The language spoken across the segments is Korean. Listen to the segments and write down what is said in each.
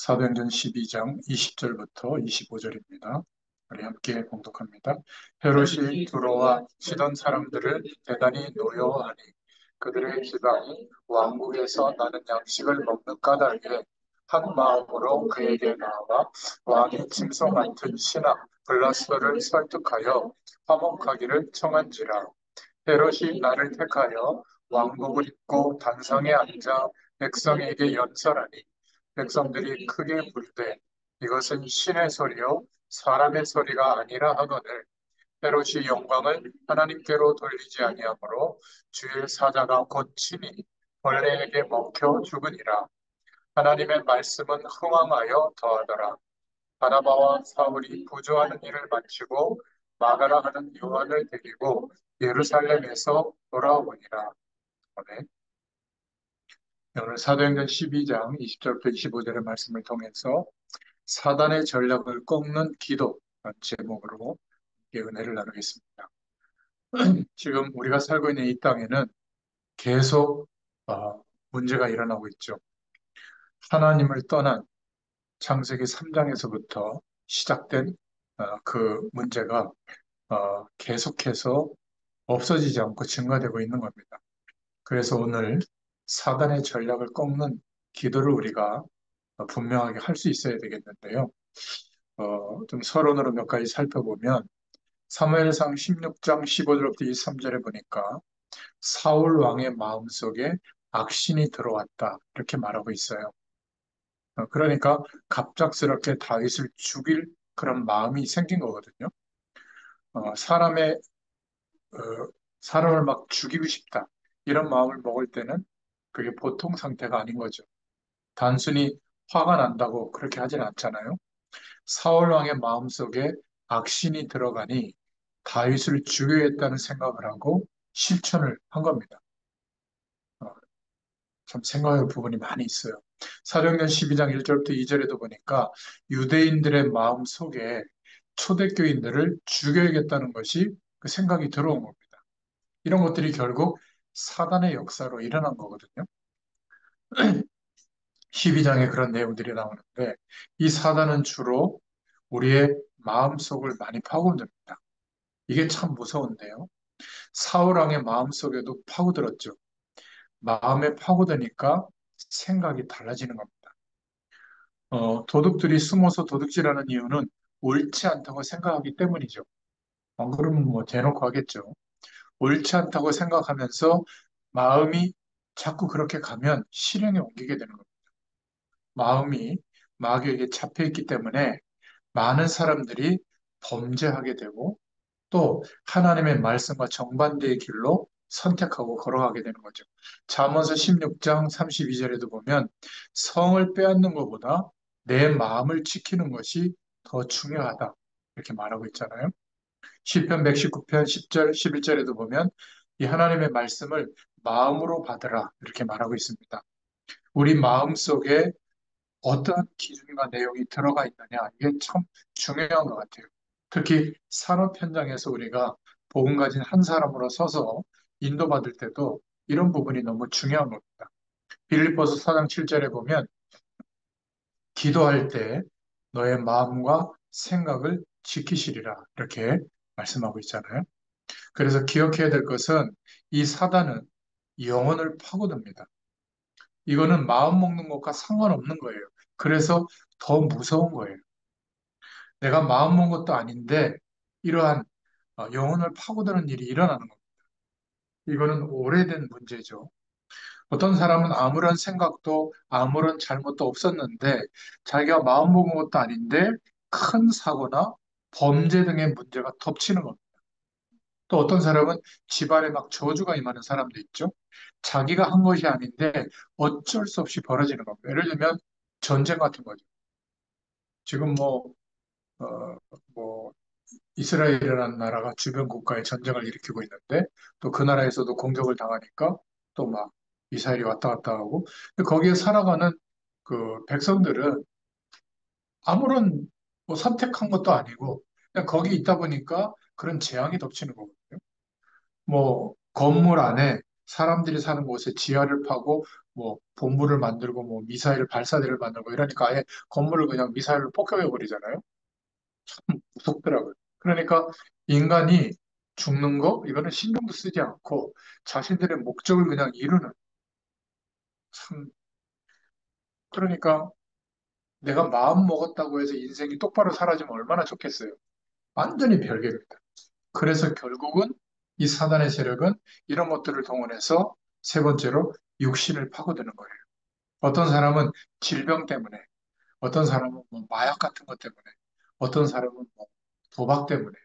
사도행전 12장 20절부터 25절입니다. 우리 함께 봉독합니다. 헤롯이 두로와 시던 사람들을 대단히 노여워하니 그들의 지방이 왕국에서 나는 양식을 먹는 까닭에 한 마음으로 그에게 나와 왕이 침소 맡은 신하 블라스도를 설득하여 화목하기를 청한지라. 헤롯이 나를 택하여 왕복을 입고 단상에 앉아 백성에게 연설하니 백성들이 크게 부르되 이것은 신의 소리요 사람의 소리가 아니라 하거늘 헤롯이 영광을 하나님께로 돌리지 아니하므로 주의 사자가 곧 친히 벌레에게 먹혀 죽으니라. 하나님의 말씀은 흥왕하여 더하더라. 바나바와 사울이 부조하는 일을 마치고 마가라 하는 요한을 데리고 예루살렘에서 돌아오니라. 아멘. 오늘 사도행전 12장 20절부터 25절의 말씀을 통해서 사단의 전략을 꺾는 기도 제목으로 은혜를 나누겠습니다. 지금 우리가 살고 있는 이 땅에는 계속 문제가 일어나고 있죠. 하나님을 떠난 창세기 3장에서부터 시작된 그 문제가 계속해서 없어지지 않고 증가되고 있는 겁니다. 그래서 오늘 사단의 전략을 꺾는 기도를 우리가 분명하게 할 수 있어야 되겠는데요. 좀 서론으로 몇 가지 살펴보면 사무엘상 16장 15절부터 23절에 보니까 사울 왕의 마음속에 악신이 들어왔다 이렇게 말하고 있어요. 그러니까 갑작스럽게 다윗을 죽일 그런 마음이 생긴 거거든요. 사람의 사람을 막 죽이고 싶다 이런 마음을 먹을 때는 그게 보통 상태가 아닌 거죠. 단순히 화가 난다고 그렇게 하진 않잖아요. 사울 왕의 마음속에 악신이 들어가니 다윗을 죽여야겠다는 생각을 하고 실천을 한 겁니다. 어, 참 생각할 부분이 많이 있어요. 사도행전 12장 1절부터 2절에도 보니까 유대인들의 마음 속에 초대교인들을 죽여야겠다는 것이 그 생각이 들어온 겁니다. 이런 것들이 결국 사단의 역사로 일어난 거거든요. 12장에 그런 내용들이 나오는데 이 사단은 주로 우리의 마음속을 많이 파고듭니다. 이게 참 무서운데요. 사울 왕의 마음속에도 파고들었죠. 마음에 파고드니까 생각이 달라지는 겁니다. 도둑들이 숨어서 도둑질하는 이유는 옳지 않다고 생각하기 때문이죠. 안 그러면 뭐 대놓고 하겠죠. 옳지 않다고 생각하면서 마음이 자꾸 그렇게 가면 실행에 옮기게 되는 겁니다. 마음이 마귀에게 잡혀있기 때문에 많은 사람들이 범죄하게 되고 또 하나님의 말씀과 정반대의 길로 선택하고 걸어가게 되는 거죠. 잠언서 16장 32절에도 보면 성을 빼앗는 것보다 내 마음을 지키는 것이 더 중요하다. 이렇게 말하고 있잖아요. 시편 119편 10절, 11절에도 보면 이 하나님의 말씀을 마음으로 받으라. 이렇게 말하고 있습니다. 우리 마음 속에 어떠한 기준과 내용이 들어가 있느냐. 이게 참 중요한 것 같아요. 특히 산업 현장에서 우리가 복음 가진 한 사람으로 서서 인도받을 때도 이런 부분이 너무 중요한 겁니다. 빌립보서 4장 7절에 보면 기도할 때 너의 마음과 생각을 지키시리라 이렇게 말씀하고 있잖아요. 그래서 기억해야 될 것은 이 사단은 영혼을 파고듭니다. 이거는 마음 먹는 것과 상관없는 거예요. 그래서 더 무서운 거예요. 내가 마음 먹은 것도 아닌데 이러한 영혼을 파고드는 일이 일어나는 겁니다. 이거는 오래된 문제죠. 어떤 사람은 아무런 생각도 아무런 잘못도 없었는데 자기가 마음먹은 것도 아닌데 큰 사고나 범죄 등의 문제가 덮치는 겁니다. 또 어떤 사람은 집안에 막 저주가 임하는 사람도 있죠. 자기가 한 것이 아닌데 어쩔 수 없이 벌어지는 겁니다. 예를 들면 전쟁 같은 거죠. 지금 어, 뭐 이스라엘이라는 나라가 주변 국가에 전쟁을 일으키고 있는데 또 그 나라에서도 공격을 당하니까 또 막 미사일이 왔다 갔다 하고 근데 거기에 살아가는 그 백성들은 아무런 뭐 선택한 것도 아니고 그냥 거기 있다 보니까 그런 재앙이 덮치는 거거든요. 뭐 건물 안에 사람들이 사는 곳에 지하를 파고 뭐 본부를 만들고 뭐 미사일 발사대를 만들고 이러니까 아예 건물을 그냥 미사일로 폭격해 버리잖아요. 무섭더라고요. 그러니까 인간이 죽는 거 이거는 신경도 쓰지 않고 자신들의 목적을 그냥 이루는 참 그러니까 내가 마음 먹었다고 해서 인생이 똑바로 살아지면 얼마나 좋겠어요. 완전히 별개입니다. 그래서 결국은 이 사단의 세력은 이런 것들을 동원해서 세 번째로 육신을 파고드는 거예요. 어떤 사람은 질병 때문에, 어떤 사람은 뭐 마약 같은 것 때문에, 어떤 사람은 뭐 도박 때문에,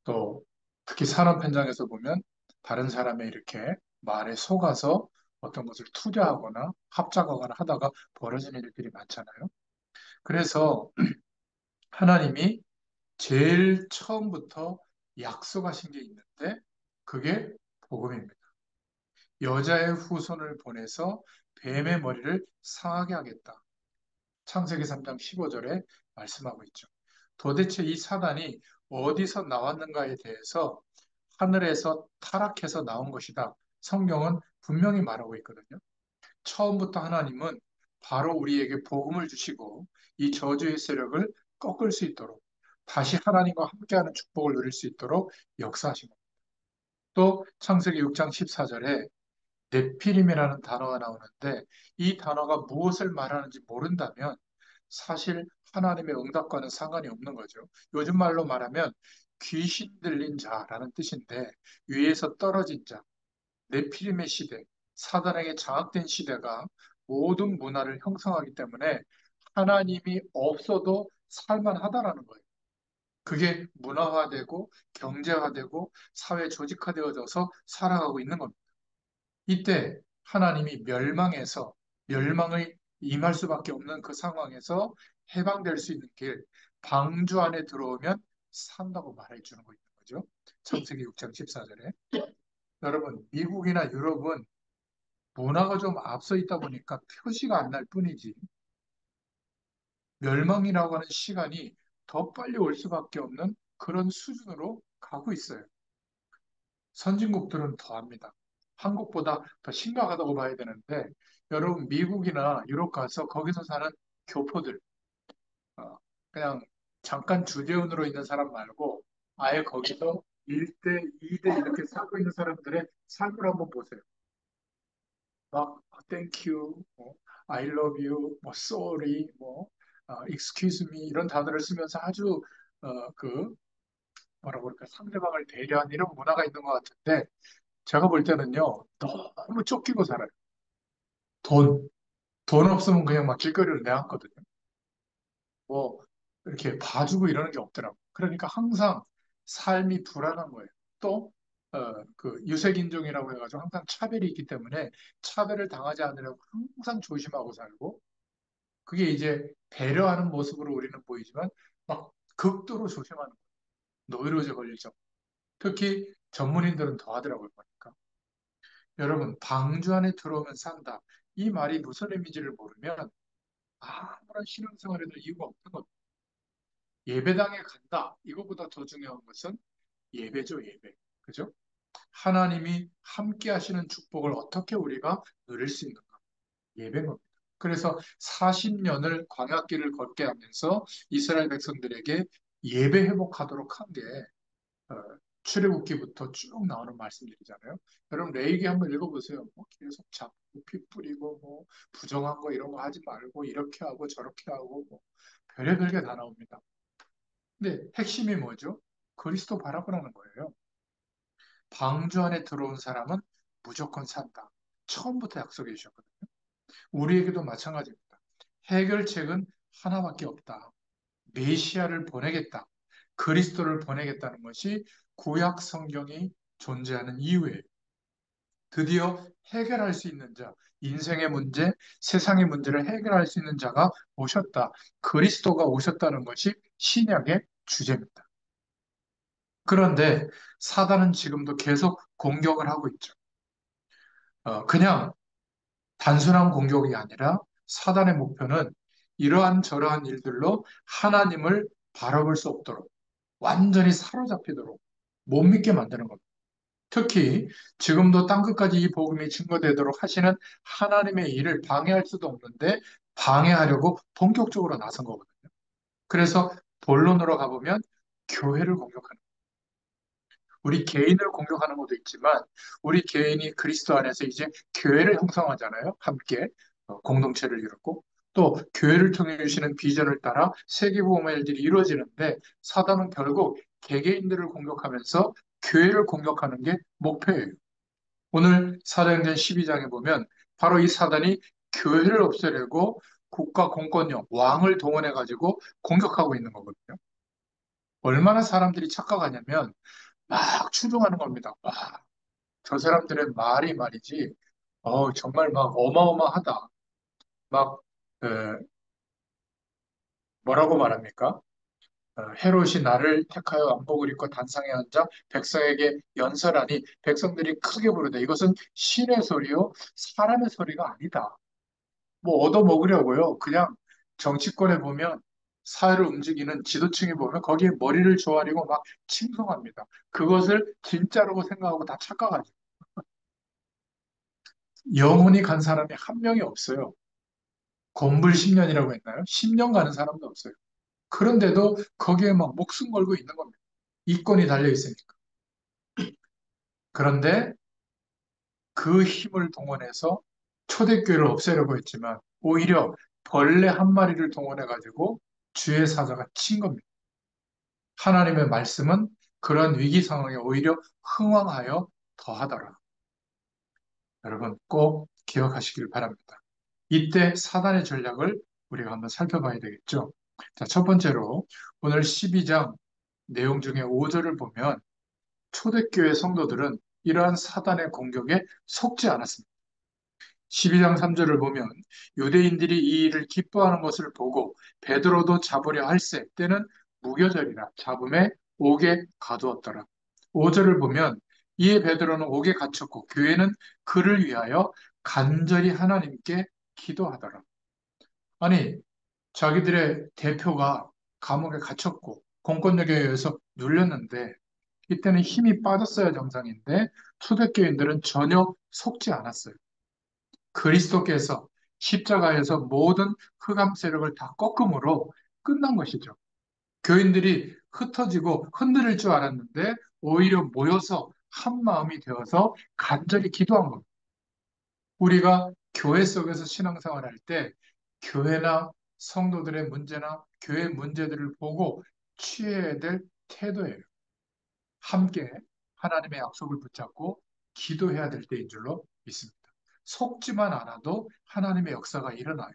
또 특히 산업 현장에서 보면 다른 사람의 이렇게 말에 속아서 어떤 것을 투자하거나 합작하거나 하다가 벌어지는 일들이 많잖아요. 그래서 하나님이 제일 처음부터 약속하신 게 있는데 그게 복음입니다. 여자의 후손을 보내서 뱀의 머리를 상하게 하겠다. 창세기 3장 15절에 말씀하고 있죠. 도대체 이 사단이 어디서 나왔는가에 대해서 하늘에서 타락해서 나온 것이다. 성경은 분명히 말하고 있거든요. 처음부터 하나님은 바로 우리에게 복음을 주시고 이 저주의 세력을 꺾을 수 있도록 다시 하나님과 함께하는 축복을 누릴 수 있도록 역사하신 겁니다. 또 창세기 6장 14절에 네피림이라는 단어가 나오는데 이 단어가 무엇을 말하는지 모른다면 사실 하나님의 응답과는 상관이 없는 거죠. 요즘 말로 말하면 귀신 들린 자라는 뜻인데 위에서 떨어진 자, 네피림의 시대, 사단에게 장악된 시대가 모든 문화를 형성하기 때문에 하나님이 없어도 살만하다라는 거예요. 그게 문화화되고 경제화되고 사회 조직화되어져서 살아가고 있는 겁니다. 이때 하나님이 멸망해서 멸망을 임할 수밖에 없는 그 상황에서 해방될 수 있는 길, 방주 안에 들어오면 산다고 말해 주는 거 있는 거죠. 창세기 6장 14절에. 여러분, 미국이나 유럽은 문화가 좀 앞서 있다 보니까 표시가 안 날 뿐이지 멸망이라고 하는 시간이 더 빨리 올 수밖에 없는 그런 수준으로 가고 있어요. 선진국들은 더합니다. 한국보다 더 심각하다고 봐야 되는데 여러분 미국이나 유럽 가서 거기서 사는 교포들 어, 그냥 잠깐 주재원으로 있는 사람 말고 아예 거기서 1대, 2대 이렇게 살고 있는 사람들의 삶을 한번 보세요. 막 thank you, 뭐, I love you, 뭐 sorry, 뭐 excuse me 이런 단어를 쓰면서 아주 그 뭐라고 그럴까 상대방을 배려한 이런 문화가 있는 것 같은데 제가 볼 때는요 너무 쫓기고 살아요. 돈, 돈 없으면 그냥 막 길거리를 내앉거든요. 뭐 이렇게 봐주고 이러는 게 없더라고. 그러니까 항상 삶이 불안한 거예요. 또 그 유색인종이라고 해가지고 항상 차별이 있기 때문에 차별을 당하지 않으려고 항상 조심하고 살고 그게 이제 배려하는 모습으로 우리는 보이지만 막 극도로 조심하는 거예요. 노이로제 걸릴 정 특히 전문인들은 더 하더라고요, 보니까. 여러분, 방주 안에 들어오면 산다. 이 말이 무슨 의미인지를 모르면 아무런 신앙생활에도 이유가 없는 겁니다. 예배당에 간다. 이거보다 더 중요한 것은 예배죠, 예배. 그죠? 하나님이 함께 하시는 축복을 어떻게 우리가 누릴 수 있는가? 예배인 겁니다. 그래서 40년을 광야길을 걷게 하면서 이스라엘 백성들에게 예배 회복하도록 한 게 출애굽기부터 쭉 나오는 말씀들이잖아요. 여러분 레위기 한번 읽어보세요. 뭐 계속 잡고 피 뿌리고 뭐 부정한 거 이런 거 하지 말고 이렇게 하고 저렇게 하고 뭐 별의별 게 다 나옵니다. 근데 핵심이 뭐죠? 그리스도 바라보라는 거예요. 방주 안에 들어온 사람은 무조건 산다. 처음부터 약속해 주셨거든요. 우리에게도 마찬가지입니다. 해결책은 하나밖에 없다. 메시아를 보내겠다. 그리스도를 보내겠다는 것이 구약 성경이 존재하는 이유예요. 드디어 해결할 수 있는 자, 인생의 문제, 세상의 문제를 해결할 수 있는 자가 오셨다. 그리스도가 오셨다는 것이 신약의 주제입니다. 그런데 사단은 지금도 계속 공격을 하고 있죠. 그냥 단순한 공격이 아니라 사단의 목표는 이러한 저러한 일들로 하나님을 바라볼 수 없도록 완전히 사로잡히도록 못 믿게 만드는 겁니다. 특히 지금도 땅끝까지 이 복음이 증거되도록 하시는 하나님의 일을 방해할 수도 없는데 방해하려고 본격적으로 나선 거거든요. 그래서 본론으로 가보면 교회를 공격하는, 우리 개인을 공격하는 것도 있지만 우리 개인이 그리스도 안에서 이제 교회를 형성하잖아요. 함께 공동체를 이루고 또 교회를 통해 주시는 비전을 따라 세계복음의 일들이 이루어지는데 사단은 결국 개개인들을 공격하면서 교회를 공격하는 게 목표예요. 오늘 사도행전 12장에 보면 바로 이 사단이 교회를 없애려고 국가 공권력, 왕을 동원해 가지고 공격하고 있는 거거든요. 얼마나 사람들이 착각하냐면 막 추종하는 겁니다. 와, 저 사람들의 말이 말이지, 정말 막 어마어마하다. 막, 에, 뭐라고 말합니까? 헤롯이 나를 택하여 왕복을 입고 단상에 앉아 백성에게 연설하니 백성들이 크게 부르되 이것은 신의 소리요, 사람의 소리가 아니다. 뭐 얻어먹으려고요. 그냥 정치권에 보면 사회를 움직이는 지도층에 보면 거기에 머리를 조아리고 막 칭송합니다. 그것을 진짜라고 생각하고 다 착각하죠. 영혼이 간 사람이 한 명이 없어요. 건불 10년이라고 했나요? 10년 가는 사람도 없어요. 그런데도 거기에 막 목숨 걸고 있는 겁니다. 이권이 달려 있으니까. 그런데 그 힘을 동원해서 초대교회를 없애려고 했지만 오히려 벌레 한 마리를 동원해 가지고 주의 사자가 친 겁니다. 하나님의 말씀은 그런 위기 상황에 오히려 흥왕하여 더하더라. 여러분 꼭 기억하시길 바랍니다. 이때 사단의 전략을 우리가 한번 살펴봐야 되겠죠. 자, 첫 번째로 오늘 12장 내용 중에 5절을 보면 초대교회 성도들은 이러한 사단의 공격에 속지 않았습니다. 12장 3절을 보면 유대인들이 이 일을 기뻐하는 것을 보고 베드로도 잡으려 할세 때는 무교절이라 잡음에 옥에 가두었더라. 5절을 보면 이에 베드로는 옥에 갇혔고 교회는 그를 위하여 간절히 하나님께 기도하더라. 아니, 자기들의 대표가 감옥에 갇혔고 공권력에 의해서 눌렸는데 이때는 힘이 빠졌어야 정상인데 초대교인들은 전혀 속지 않았어요. 그리스도께서 십자가에서 모든 흑암 세력을 다 꺾음으로 끝난 것이죠. 교인들이 흩어지고 흔들릴 줄 알았는데 오히려 모여서 한 마음이 되어서 간절히 기도한 겁니다. 우리가 교회 속에서 신앙생활 할 때 교회나 성도들의 문제나 교회 문제들을 보고 취해야 될 태도예요. 함께 하나님의 약속을 붙잡고 기도해야 될 때인 줄로 믿습니다. 속지만 않아도 하나님의 역사가 일어나요.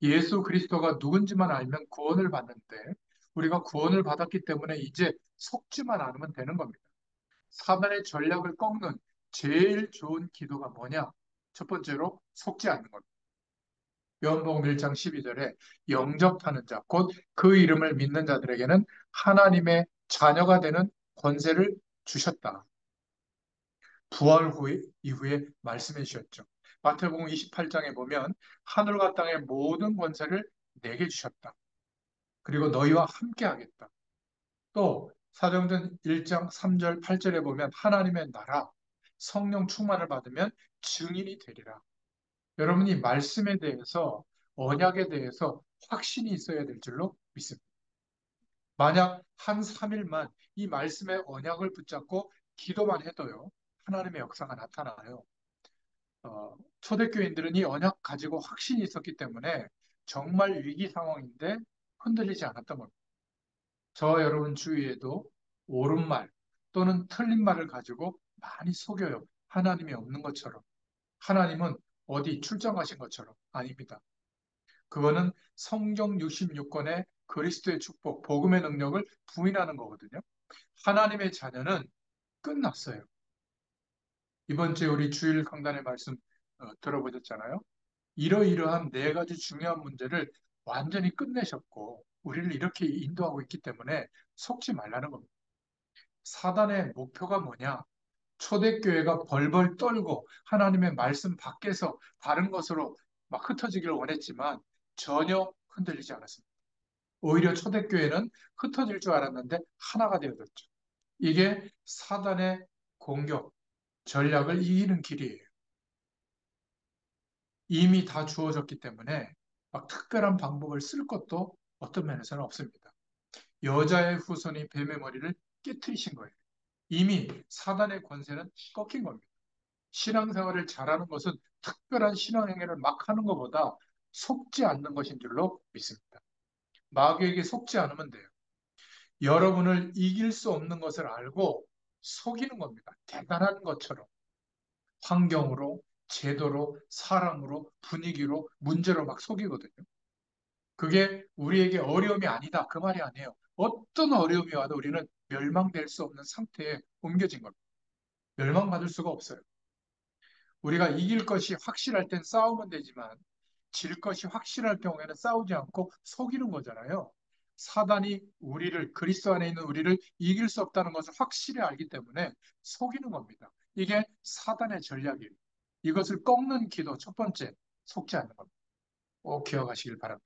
예수 그리스도가 누군지만 알면 구원을 받는데 우리가 구원을 받았기 때문에 이제 속지만 않으면 되는 겁니다. 사단의 전략을 꺾는 제일 좋은 기도가 뭐냐? 첫 번째로 속지 않는 겁니다. 요한복음 1장 12절에 영접하는 자, 곧 그 이름을 믿는 자들에게는 하나님의 자녀가 되는 권세를 주셨다. 부활 후에, 이후에 말씀해 주셨죠. 마태복음 28장에 보면 하늘과 땅의 모든 권세를 내게 주셨다. 그리고 너희와 함께 하겠다. 또 사도행전 1장 3절 8절에 보면 하나님의 나라, 성령 충만을 받으면 증인이 되리라. 여러분이 말씀에 대해서 언약에 대해서 확신이 있어야 될 줄로 믿습니다. 만약 한 3일만 이 말씀의 언약을 붙잡고 기도만 해도요. 하나님의 역사가 나타나요. 초대교인들은 이 언약 가지고 확신이 있었기 때문에 정말 위기 상황인데 흔들리지 않았던 겁니다. 저 여러분 주위에도 옳은 말 또는 틀린 말을 가지고 많이 속여요. 하나님이 없는 것처럼. 하나님은 어디 출장 가신 것처럼. 아닙니다. 그거는 성경 66권의 그리스도의 축복, 복음의 능력을 부인하는 거거든요. 하나님의 자녀는 끝났어요. 이번 주에 우리 주일 강단의 말씀 들어보셨잖아요. 이러이러한 네 가지 중요한 문제를 완전히 끝내셨고 우리를 이렇게 인도하고 있기 때문에 속지 말라는 겁니다. 사단의 목표가 뭐냐? 초대교회가 벌벌 떨고 하나님의 말씀 밖에서 다른 것으로 막 흩어지기를 원했지만 전혀 흔들리지 않았습니다. 오히려 초대교회는 흩어질 줄 알았는데 하나가 되어졌죠. 이게 사단의 공격, 전략을 이기는 길이에요. 이미 다 주어졌기 때문에 막 특별한 방법을 쓸 것도 어떤 면에서는 없습니다. 여자의 후손이 뱀의 머리를 깨트리신 거예요. 이미 사단의 권세는 꺾인 겁니다. 신앙생활을 잘하는 것은 특별한 신앙행위를 막 하는 것보다 속지 않는 것인 줄로 믿습니다. 마귀에게 속지 않으면 돼요. 여러분을 이길 수 없는 것을 알고 속이는 겁니다. 대단한 것처럼. 환경으로, 제도로, 사람으로, 분위기로, 문제로 막 속이거든요. 그게 우리에게 어려움이 아니다. 그 말이 아니에요. 어떤 어려움이 와도 우리는 멸망될 수 없는 상태에 옮겨진 겁니다. 멸망받을 수가 없어요. 우리가 이길 것이 확실할 땐 싸우면 되지만 질 것이 확실할 경우에는 싸우지 않고 속이는 거잖아요. 사단이 우리를, 그리스도 안에 있는 우리를 이길 수 없다는 것을 확실히 알기 때문에 속이는 겁니다. 이게 사단의 전략이에요. 이것을 꺾는 기도 첫 번째, 속지 않는 겁니다. 꼭 기억하시길 바랍니다.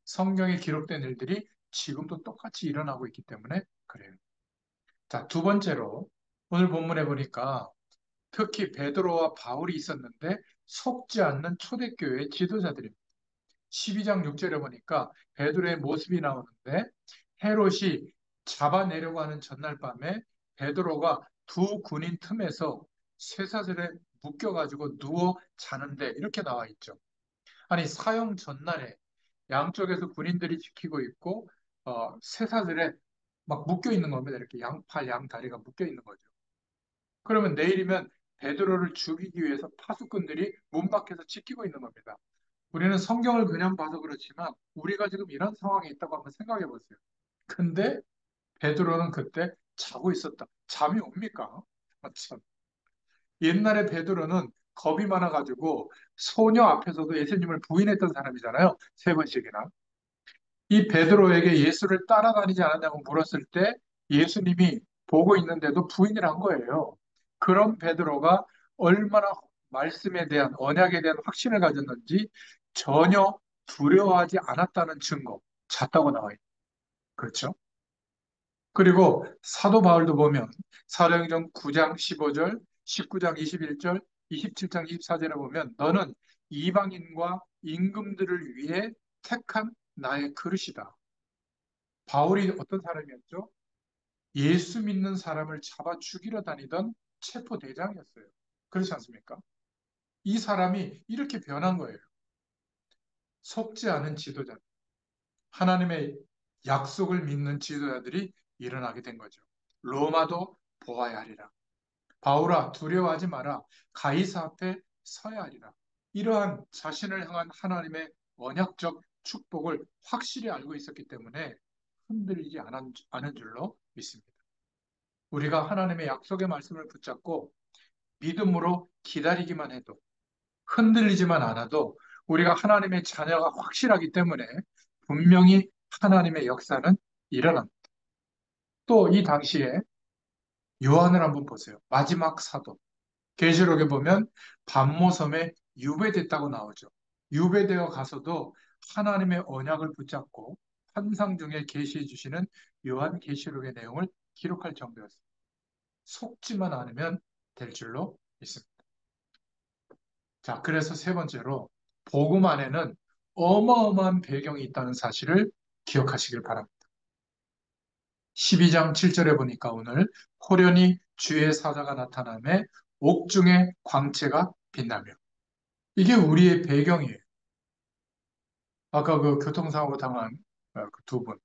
성경에 기록된 일들이 지금도 똑같이 일어나고 있기 때문에 그래요. 자, 두 번째로 오늘 본문에 보니까 특히 베드로와 바울이 있었는데 속지 않는 초대교회의 지도자들입니다. 12장 6절에 보니까 베드로의 모습이 나오는데 헤롯이 잡아내려고 하는 전날 밤에 베드로가 두 군인 틈에서 쇠사슬에 묶여가지고 누워 자는데 이렇게 나와 있죠. 아니 사형 전날에 양쪽에서 군인들이 지키고 있고 쇠사슬에 막 묶여 있는 겁니다. 이렇게 양팔 양다리가 묶여 있는 거죠. 그러면 내일이면 베드로를 죽이기 위해서 파수꾼들이 문 밖에서 지키고 있는 겁니다. 우리는 성경을 그냥 봐서 그렇지만 우리가 지금 이런 상황에 있다고 한번 생각해 보세요. 근데 베드로는 그때 자고 있었다. 잠이 옵니까? 아, 참. 옛날에 베드로는 겁이 많아가지고 소녀 앞에서도 예수님을 부인했던 사람이잖아요. 세 번씩이나. 이 베드로에게 예수를 따라다니지 않았냐고 물었을 때 예수님이 보고 있는데도 부인을 한 거예요. 그런 베드로가 얼마나 말씀에 대한 언약에 대한 확신을 가졌는지 전혀 두려워하지 않았다는 증거 잤다고 나와 있죠. 그렇죠? 그리고 사도 바울도 보면 사도행전 9장 15절, 19장 21절, 27장 24절에 보면 너는 이방인과 임금들을 위해 택한 나의 그릇이다. 바울이 어떤 사람이었죠? 예수 믿는 사람을 잡아 죽이러 다니던 체포대장이었어요. 그렇지 않습니까? 이 사람이 이렇게 변한 거예요. 속지 않은 지도자, 하나님의 약속을 믿는 지도자들이 일어나게 된 거죠. 로마도 보아야 하리라. 바울아 두려워하지 마라. 가이사 앞에 서야 하리라. 이러한 자신을 향한 하나님의 언약적 축복을 확실히 알고 있었기 때문에 흔들리지 않은 줄로 믿습니다. 우리가 하나님의 약속의 말씀을 붙잡고 믿음으로 기다리기만 해도 흔들리지만 않아도 우리가 하나님의 자녀가 확실하기 때문에 분명히 하나님의 역사는 일어납니다. 또 이 당시에 요한을 한번 보세요. 마지막 사도. 계시록에 보면 반모섬에 유배됐다고 나오죠. 유배되어 가서도 하나님의 언약을 붙잡고 환상 중에 계시해 주시는 요한 계시록의 내용을 기록할 정도였습니다. 속지만 않으면 될 줄로 믿습니다. 자, 그래서 세 번째로 복음 안에는 어마어마한 배경이 있다는 사실을 기억하시길 바랍니다. 12장 7절에 보니까 오늘 호련히 주의 사자가 나타남에 옥중의 광채가 빛나며 이게 우리의 배경이에요. 아까 그 교통사고 당한 그두 분,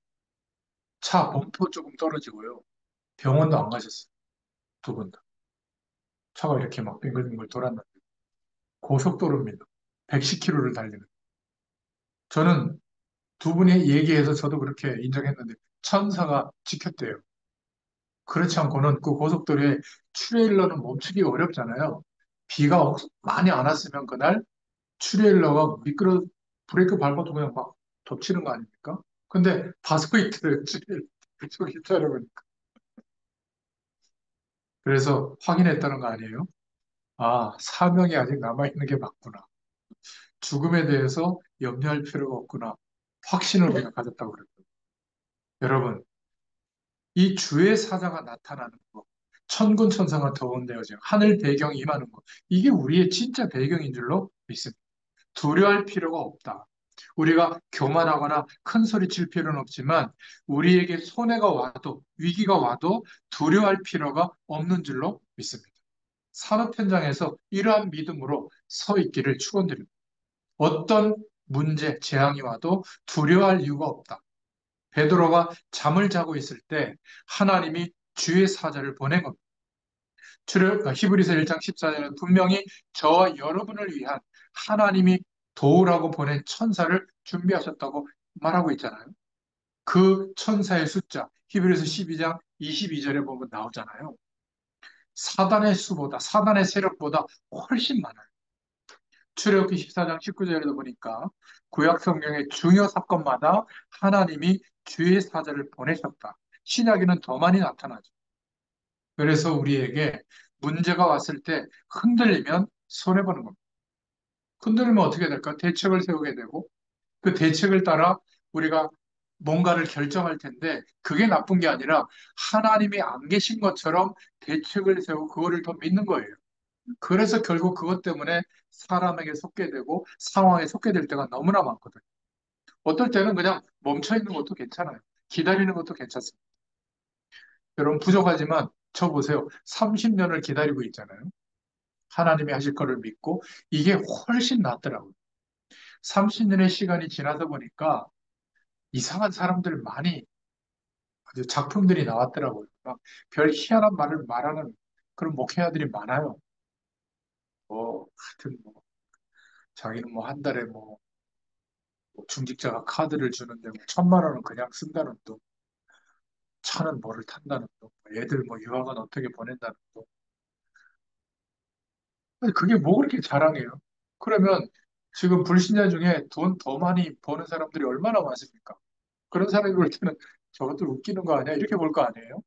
차 범퍼 조금 떨어지고요. 병원도 안 가셨어요. 두 분 다. 차가 이렇게 막 빙글빙글 돌았는데 고속도로입니다. 110km를 달리는. 저는 두 분이 얘기해서 저도 그렇게 인정했는데 천사가 지켰대요. 그렇지 않고는 그 고속도로에 트레일러는 멈추기 어렵잖아요. 비가 많이 안 왔으면 그날 트레일러가 미끄러 브레이크 밟아도 그냥 막 덮치는 거 아닙니까? 근데 다소 있더래요, 트레일러. 저기 따라보니까. 그래서 확인했다는 거 아니에요? 아, 사명이 아직 남아있는 게 맞구나. 죽음에 대해서 염려할 필요가 없구나. 확신을 우리가 가졌다고 그랬거든요. 여러분, 이 주의 사자가 나타나는 것. 천군 천사가 더운데요, 지금. 하늘 배경이 임하는 것. 이게 우리의 진짜 배경인 줄로 믿습니다. 두려워할 필요가 없다. 우리가 교만하거나 큰 소리 칠 필요는 없지만 우리에게 손해가 와도 위기가 와도 두려워할 필요가 없는 줄로 믿습니다. 산업 현장에서 이러한 믿음으로 서 있기를 축원드립니다. 어떤 문제, 재앙이 와도 두려워할 이유가 없다. 베드로가 잠을 자고 있을 때 하나님이 주의 사자를 보낸 겁니다. 히브리서 1장 14절에 분명히 저와 여러분을 위한 하나님이 도우라고 보낸 천사를 준비하셨다고 말하고 있잖아요. 그 천사의 숫자, 히브리서 12장 22절에 보면 나오잖아요. 사단의 수보다, 사단의 세력보다 훨씬 많아요. 출애굽기 14장 19절에도 보니까 구약 성경의 중요 사건마다 하나님이 주의 사자를 보내셨다. 신약에는 더 많이 나타나죠. 그래서 우리에게 문제가 왔을 때 흔들리면 손해보는 겁니다. 흔들리면 어떻게 될까? 대책을 세우게 되고 그 대책을 따라 우리가 뭔가를 결정할 텐데 그게 나쁜 게 아니라 하나님이 안 계신 것처럼 대책을 세우고 그거를 더 믿는 거예요. 그래서 결국 그것 때문에 사람에게 속게 되고 상황에 속게 될 때가 너무나 많거든요. 어떨 때는 그냥 멈춰 있는 것도 괜찮아요. 기다리는 것도 괜찮습니다. 여러분 부족하지만 저 보세요. 30년을 기다리고 있잖아요. 하나님이 하실 거를 믿고 이게 훨씬 낫더라고요. 30년의 시간이 지나서 보니까 이상한 사람들 많이 아주 작품들이 나왔더라고요. 막 별 희한한 말을 말하는 그런 목회자들이 많아요. 하여튼 뭐 자기는 뭐 한 달에 뭐 중직자가 카드를 주는데 뭐 1,000만 원은 그냥 쓴다는 또 차는 뭐를 탄다는 또 애들 뭐 유학은 어떻게 보낸다는 또 아니, 그게 뭐 그렇게 자랑해요? 그러면 지금 불신자 중에 돈 더 많이 버는 사람들이 얼마나 많습니까? 그런 사람이 볼 때는 저것들 웃기는 거 아니야? 이렇게 볼 거 아니에요?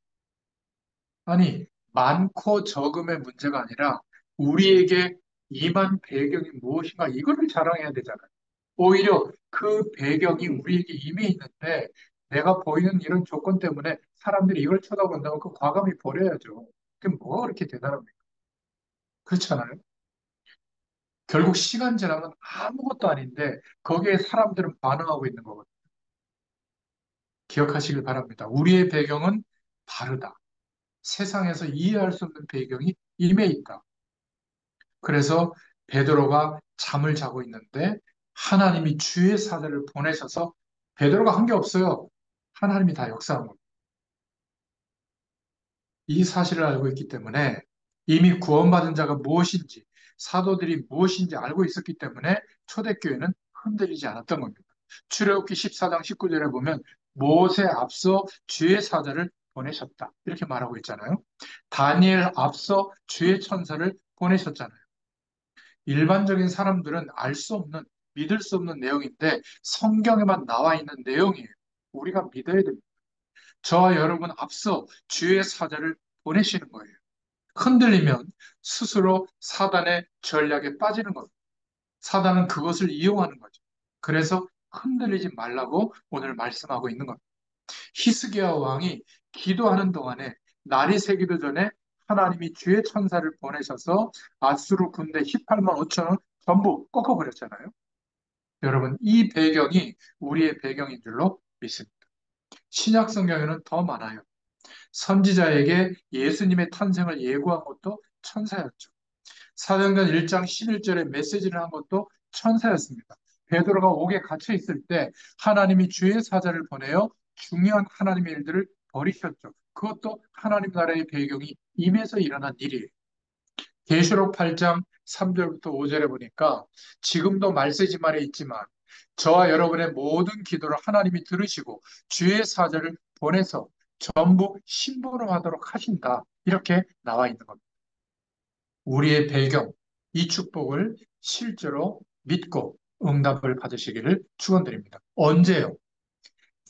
아니, 많고 적음의 문제가 아니라 우리에게 임한 배경이 무엇인가 이거를 자랑해야 되잖아요. 오히려 그 배경이 우리에게 임해 있는데 내가 보이는 이런 조건 때문에 사람들이 이걸 쳐다본다고 그 과감히 버려야죠. 그게 뭐가 그렇게 대단합니까? 그렇잖아요. 결국 시간 지나면 아무것도 아닌데 거기에 사람들은 반응하고 있는 거거든요. 기억하시길 바랍니다. 우리의 배경은 다르다. 세상에서 이해할 수 없는 배경이 임해 있다. 그래서 베드로가 잠을 자고 있는데 하나님이 주의 사자를 보내셔서 베드로가 한 게 없어요. 하나님이 다 역사한 겁니다. 이 사실을 알고 있기 때문에 이미 구원받은 자가 무엇인지 사도들이 무엇인지 알고 있었기 때문에 초대교회는 흔들리지 않았던 겁니다. 출애굽기 14장 19절에 보면 모세 앞서 주의 사자를 보내셨다. 이렇게 말하고 있잖아요. 다니엘 앞서 주의 천사를 보내셨잖아요. 일반적인 사람들은 알 수 없는, 믿을 수 없는 내용인데 성경에만 나와 있는 내용이에요. 우리가 믿어야 됩니다. 저와 여러분 앞서 주의 사자를 보내시는 거예요. 흔들리면 스스로 사단의 전략에 빠지는 겁니다. 사단은 그것을 이용하는 거죠. 그래서 흔들리지 말라고 오늘 말씀하고 있는 겁니다. 히스기야 왕이 기도하는 동안에 날이 새기도 전에 하나님이 주의 천사를 보내셔서 아수르 군대 18만 5천을 전부 꺾어버렸잖아요. 여러분, 이 배경이 우리의 배경인 줄로 믿습니다. 신약 성경에는 더 많아요. 선지자에게 예수님의 탄생을 예고한 것도 천사였죠. 사도행전 1장 11절에 메시지를 한 것도 천사였습니다. 베드로가 옥에 갇혀 있을 때 하나님이 주의 사자를 보내어 중요한 하나님의 일들을 벌이셨죠. 그것도 하나님 나라의 배경이 임해서 일어난 일이에요. 계시록 8장 3절부터 5절에 보니까 지금도 말세지말에 있지만 저와 여러분의 모든 기도를 하나님이 들으시고 주의 사자를 보내서 전부 심부름하도록 하신다. 이렇게 나와 있는 겁니다. 우리의 배경, 이 축복을 실제로 믿고 응답을 받으시기를 축원드립니다. 언제요?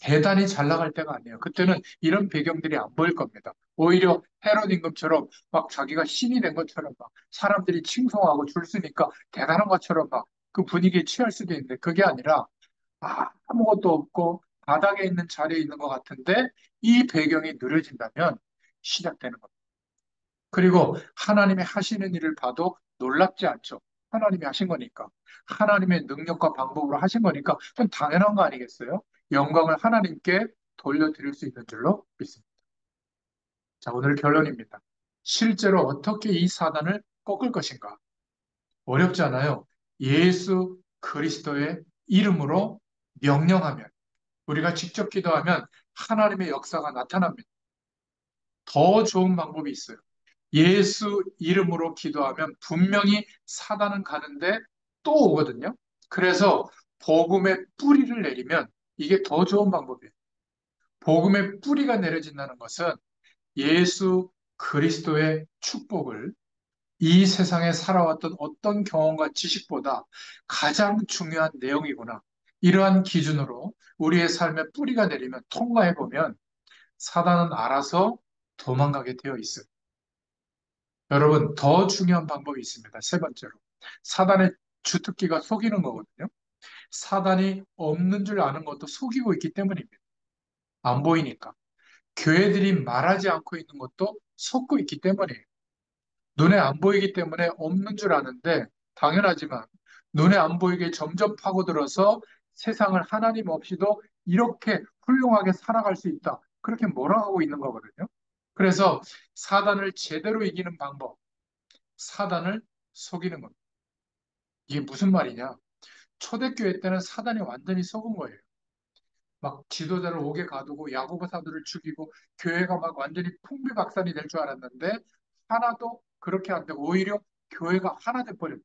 대단히 잘 나갈 때가 아니에요. 그때는 이런 배경들이 안 보일 겁니다. 오히려 헤롯 임금처럼 막 자기가 신이 된 것처럼 막 사람들이 칭송하고 줄 서니까 대단한 것처럼 막 그 분위기에 취할 수도 있는데 그게 아니라 아무것도 없고 바닥에 있는 자리에 있는 것 같은데 이 배경이 느려진다면 시작되는 겁니다. 그리고 하나님이 하시는 일을 봐도 놀랍지 않죠. 하나님이 하신 거니까. 하나님의 능력과 방법으로 하신 거니까 그건 당연한 거 아니겠어요? 영광을 하나님께 돌려드릴 수 있는 줄로 믿습니다. 자, 오늘 결론입니다. 실제로 어떻게 이 사단을 꺾을 것인가? 어렵잖아요. 예수 그리스도의 이름으로 명령하면, 우리가 직접 기도하면 하나님의 역사가 나타납니다. 더 좋은 방법이 있어요. 예수 이름으로 기도하면 분명히 사단은 가는데 또 오거든요. 그래서 복음의 뿌리를 내리면 이게 더 좋은 방법이에요. 복음의 뿌리가 내려진다는 것은 예수 그리스도의 축복을 이 세상에 살아왔던 어떤 경험과 지식보다 가장 중요한 내용이구나. 이러한 기준으로 우리의 삶에 뿌리가 내리면 통과해보면 사단은 알아서 도망가게 되어 있어요. 여러분, 더 중요한 방법이 있습니다. 세 번째로. 사단의 주특기가 속이는 거거든요. 사단이 없는 줄 아는 것도 속이고 있기 때문입니다. 안 보이니까. 교회들이 말하지 않고 있는 것도 속고 있기 때문이에요. 눈에 안 보이기 때문에 없는 줄 아는데 당연하지만 눈에 안 보이게 점점 파고들어서 세상을 하나님 없이도 이렇게 훌륭하게 살아갈 수 있다. 그렇게 몰아가고 있는 거거든요. 그래서 사단을 제대로 이기는 방법, 사단을 속이는 겁니다. 이게 무슨 말이냐? 초대교회 때는 사단이 완전히 속은 거예요. 막 지도자를 옥에 가두고 야고보사들을 죽이고 교회가 막 완전히 풍비박산이 될 줄 알았는데 하나도 그렇게 안 되고 오히려 교회가 하나 돼버렸죠.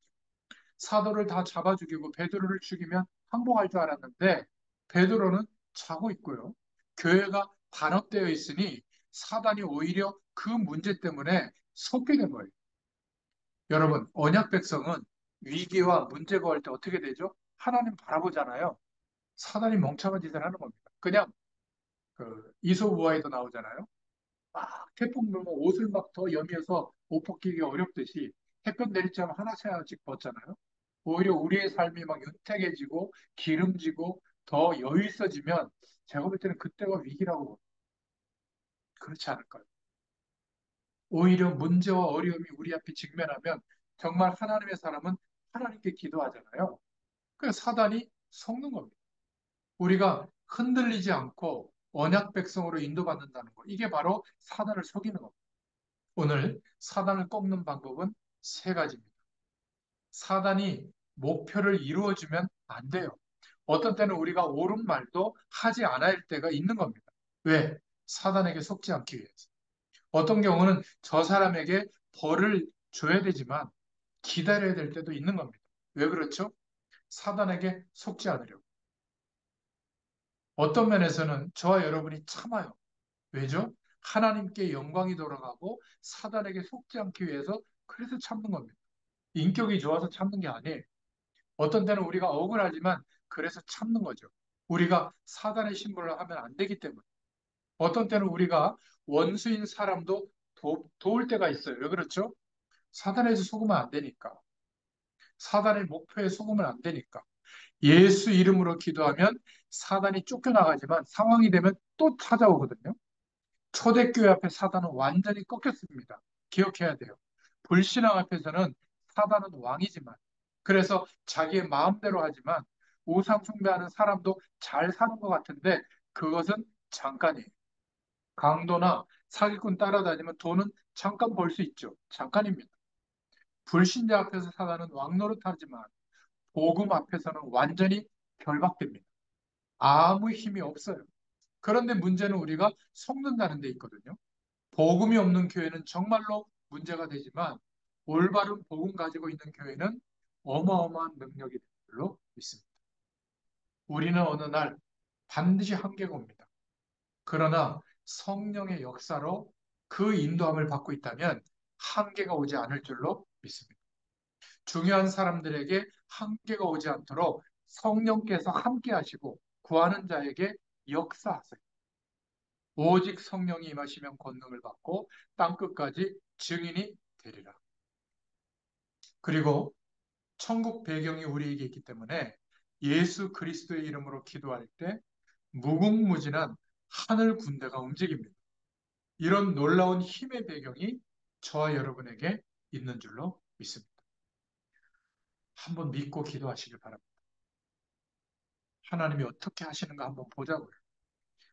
사도를 다 잡아 죽이고 베드로를 죽이면 항복할 줄 알았는데 베드로는 자고 있고요. 교회가 단합되어 있으니 사단이 오히려 그 문제 때문에 속게 된 거예요. 여러분, 언약 백성은 위기와 문제가 올 때 어떻게 되죠? 하나님 바라보잖아요. 사단이 멍청한 짓을 하는 겁니다. 그냥 그 이솝우화에도 나오잖아요. 막 태풍 불면 옷을 막 더 여미어서 옷 벗기기 어렵듯이 햇볕 내리자면 하나씩 하나씩 벗잖아요. 오히려 우리의 삶이 막 윤택해지고 기름지고 더 여유 있어지면 제가 볼 때는 그때가 위기라고 봅니다. 그렇지 않을까요? 오히려 문제와 어려움이 우리 앞에 직면하면 정말 하나님의 사람은 하나님께 기도하잖아요. 그래서 사단이 속는 겁니다. 우리가 흔들리지 않고 언약 백성으로 인도받는다는 것. 이게 바로 사단을 속이는 겁니다. 오늘 사단을 꺾는 방법은 세 가지입니다. 사단이 목표를 이루어주면 안 돼요. 어떤 때는 우리가 옳은 말도 하지 않아야 할 때가 있는 겁니다. 왜? 사단에게 속지 않기 위해서. 어떤 경우는 저 사람에게 벌을 줘야 되지만 기다려야 될 때도 있는 겁니다. 왜 그렇죠? 사단에게 속지 않으려고. 어떤 면에서는 저와 여러분이 참아요. 왜죠? 하나님께 영광이 돌아가고 사단에게 속지 않기 위해서 그래서 참는 겁니다. 인격이 좋아서 참는 게 아니에요. 어떤 때는 우리가 억울하지만 그래서 참는 거죠. 우리가 사단의 신분을 하면 안 되기 때문에. 어떤 때는 우리가 원수인 사람도 도울 때가 있어요. 왜 그렇죠? 사단에서 속으면 안 되니까. 사단의 목표에 속으면 안 되니까. 예수 이름으로 기도하면 사단이 쫓겨나가지만 상황이 되면 또 찾아오거든요. 초대교회 앞에 사단은 완전히 꺾였습니다. 기억해야 돼요. 불신앙 앞에서는 사단은 왕이지만, 그래서 자기의 마음대로 하지만 우상 숭배하는 사람도 잘 사는 것 같은데 그것은 잠깐이에요. 강도나 사기꾼 따라다니면 돈은 잠깐 벌 수 있죠. 잠깐입니다. 불신자 앞에서 사단은 왕노릇하지만 복음 앞에서는 완전히 결박됩니다. 아무 힘이 없어요. 그런데 문제는 우리가 속는다는 데 있거든요. 복음이 없는 교회는 정말로 문제가 되지만 올바른 복음 가지고 있는 교회는 어마어마한 능력이 되는 줄로 믿습니다. 우리는 어느 날 반드시 한계가 옵니다. 그러나 성령의 역사로 그 인도함을 받고 있다면 한계가 오지 않을 줄로 믿습니다. 중요한 사람들에게 한계가 오지 않도록 성령께서 함께 하시고 구하는 자에게 역사하세요. 오직 성령이 임하시면 권능을 받고 땅끝까지 증인이 되리라. 그리고 천국 배경이 우리에게 있기 때문에 예수 그리스도의 이름으로 기도할 때 무궁무진한 하늘 군대가 움직입니다. 이런 놀라운 힘의 배경이 저와 여러분에게 있는 줄로 믿습니다. 한번 믿고 기도하시길 바랍니다. 하나님이 어떻게 하시는가 한번 보자고요.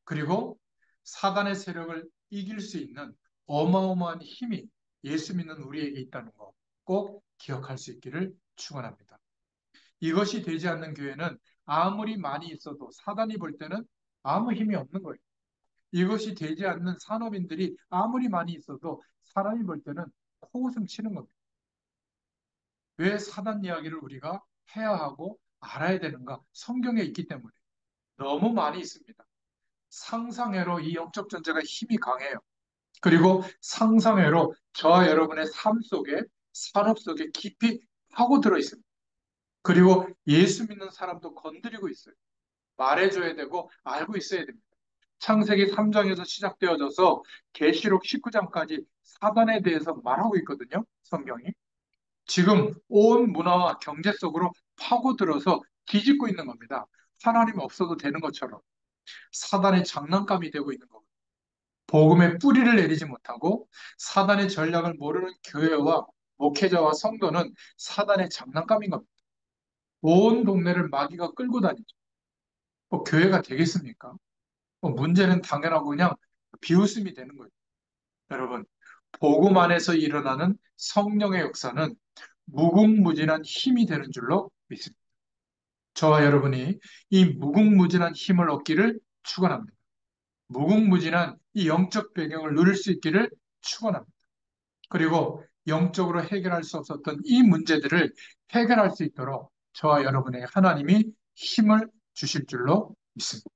그리고 사단의 세력을 이길 수 있는 어마어마한 힘이 예수 믿는 우리에게 있다는 거 꼭 기억할 수 있기를 축원합니다. 이것이 되지 않는 교회는 아무리 많이 있어도 사단이 볼 때는 아무 힘이 없는 거예요. 이것이 되지 않는 산업인들이 아무리 많이 있어도 사람이 볼 때는 코웃음 치는 겁니다. 왜 사단 이야기를 우리가 해야 하고 알아야 되는가? 성경에 있기 때문에 너무 많이 있습니다. 상상외로 이 영적 존재가 힘이 강해요. 그리고 상상외로 저와 여러분의 삶 속에, 산업 속에 깊이 파고들어 있습니다. 그리고 예수 믿는 사람도 건드리고 있어요. 말해줘야 되고 알고 있어야 됩니다. 창세기 3장에서 시작되어져서 계시록 19장까지 사단에 대해서 말하고 있거든요. 성경이. 지금 온 문화와 경제 속으로 파고들어서 뒤집고 있는 겁니다. 하나님 없어도 되는 것처럼 사단의 장난감이 되고 있는 겁니다. 복음의 뿌리를 내리지 못하고 사단의 전략을 모르는 교회와 목회자와 성도는 사단의 장난감인 겁니다. 온 동네를 마귀가 끌고 다니죠. 뭐 교회가 되겠습니까? 뭐 문제는 당연하고 그냥 비웃음이 되는 거예요. 여러분, 복음 안에서 일어나는 성령의 역사는 무궁무진한 힘이 되는 줄로 믿습니다. 저와 여러분이 이 무궁무진한 힘을 얻기를 축원합니다. 무궁무진한 이 영적 배경을 누릴 수 있기를 축원합니다. 그리고 영적으로 해결할 수 없었던 이 문제들을 해결할 수 있도록 저와 여러분에게 하나님이 힘을 주실 줄로 믿습니다.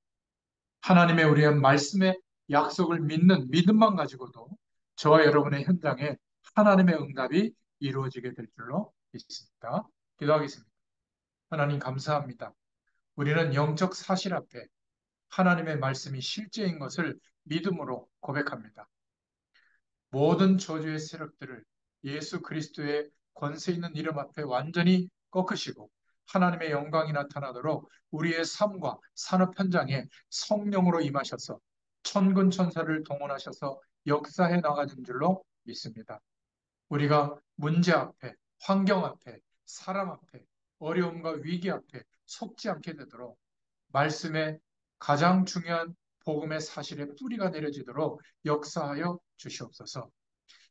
하나님의 우리의 말씀의 약속을 믿는 믿음만 가지고도 저와 여러분의 현장에 하나님의 응답이 이루어지게 될 줄로 믿습니다. 기도하겠습니다. 하나님 감사합니다. 우리는 영적 사실 앞에 하나님의 말씀이 실제인 것을 믿음으로 고백합니다. 모든 저주의 세력들을 예수 그리스도의 권세 있는 이름 앞에 완전히 꺾으시고 하나님의 영광이 나타나도록 우리의 삶과 산업 현장에 성령으로 임하셔서 천군 천사를 동원하셔서 역사해 나가는 줄로 믿습니다. 우리가 문제 앞에, 환경 앞에, 사람 앞에, 어려움과 위기 앞에 속지 않게 되도록 말씀의 가장 중요한 복음의 사실의 뿌리가 내려지도록 역사하여 주시옵소서.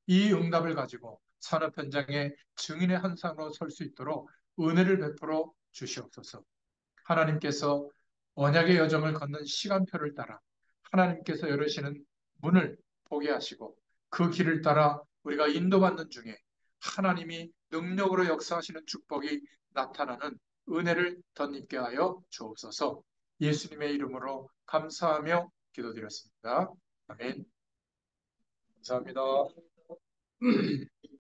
이 응답을 가지고 산업 현장에 증인의 한상으로 설 수 있도록 은혜를 베풀어 주시옵소서. 하나님께서 언약의 여정을 걷는 시간표를 따라 하나님께서 열으시는 문을 보게 하시고 그 길을 따라 우리가 인도받는 중에 하나님이 능력으로 역사하시는 축복이 나타나는 은혜를 덧입게 하여 주옵소서. 예수님의 이름으로 감사하며 기도드렸습니다. 아멘. 감사합니다.